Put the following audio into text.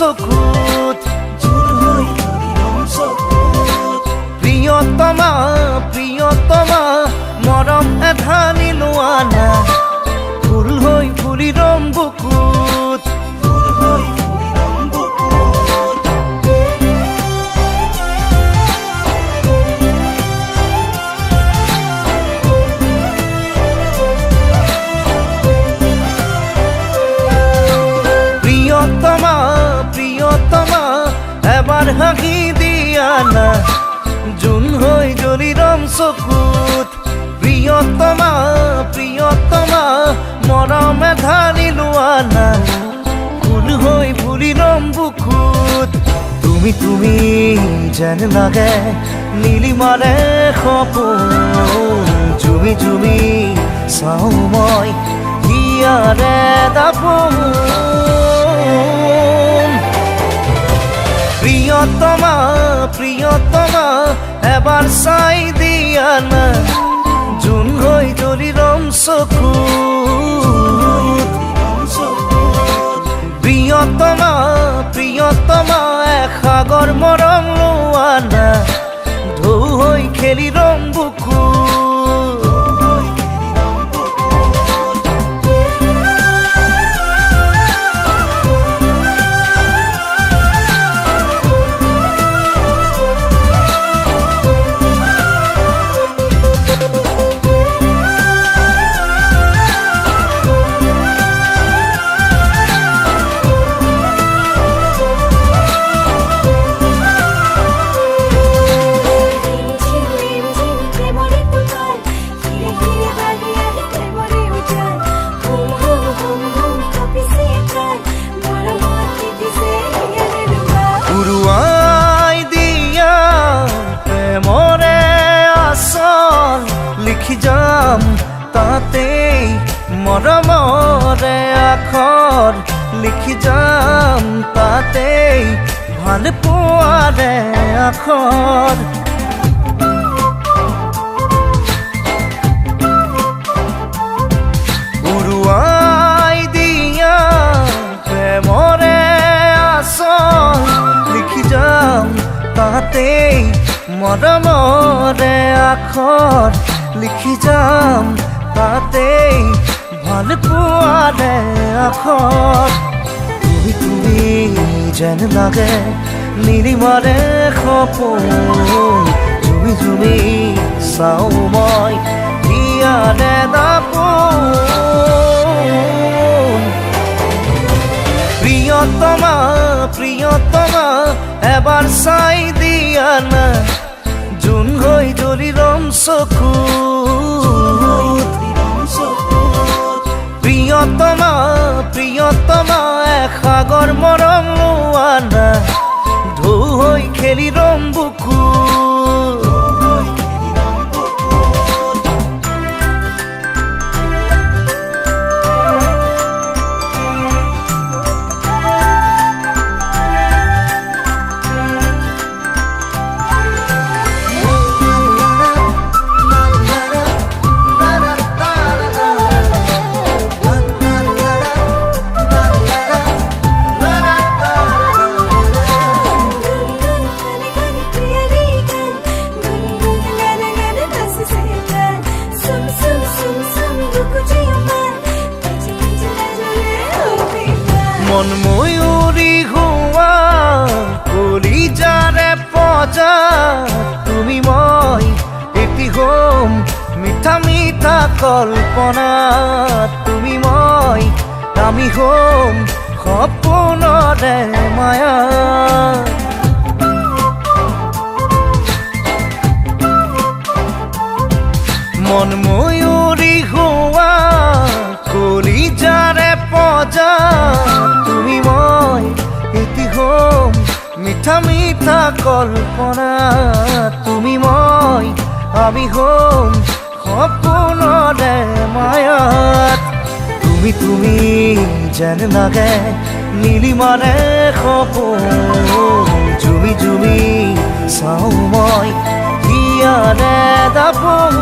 চকুত প্ৰিয়তমা প্ৰিয়তমা মৰম এধানি লোৱা না ফুল হৈ ফুলি ৰম বুকুত প্ৰিয়তমা প্ৰিয়তমা এবাৰ হাঁহি দিয়া না জোন হৈ জ্বলি ৰম চকুত প্ৰিয়তমা প্ৰিয়তমা মৰম এধানি লোৱা না ফুল হৈ ফুলি ৰম বুকুত তুমি তুমি যেন লাগে নীলিমাৰে সপোন জুমি জুমি চাওঁ মই হিয়াৰে দাপোন প্ৰিয়তমা প্ৰিয়তমা এবাৰ চাই দিয়া না জোন হৈ জ্বলি ৰম চকুত প্ৰিয়তমা প্ৰিয়তমা এসাগৰ মৰম লোৱা না ঢৌ হৈ খেলি ৰম বুকুত লিখি যাম তাতেই মৰমৰে আখৰ লিখি যাম তাতেই ভাল পোৱাৰে আখৰ উৰুৱাই দিয়া প্ৰেমৰে আচল লিখি যাম তাতেই মৰমৰে আখৰ লিখি যাম তাতেই ভাল পোৱাৰে আখৰ তুমি তুমি যেন লাগে নীলিমাৰে সপোন জুমি জুমি চাওঁ মই হিয়াৰে দাপোন প্ৰিয়তমা প্ৰিয়তমা এবাৰ চাই দিয়া না জোন হৈ জ্বলি ৰম চকুত প্ৰিয়তমা প্ৰিয়তমা এসাগৰ মৰম লোৱা না ঢৌ হৈ খেলি ৰম বুকুত মন ময়ূৰী হোৱা কলিজাৰে পজা তুমি মই এটি হ'ম মিঠা মিঠা কল্পনা তুমি মই আমি হ'ম সপোনৰে মায়া মন ময়ূৰী হোৱা কলিজাৰে পজা তুমি মই এটি হ'ম মিঠা মিঠা কল্পনা তুমি মই আমি হ'ম সপোনৰে মায়াত তুমি তুমি যেন লাগে নীলিমাৰে সপোন জুমি জুমি চাওঁ মই হিয়াৰে দাপোন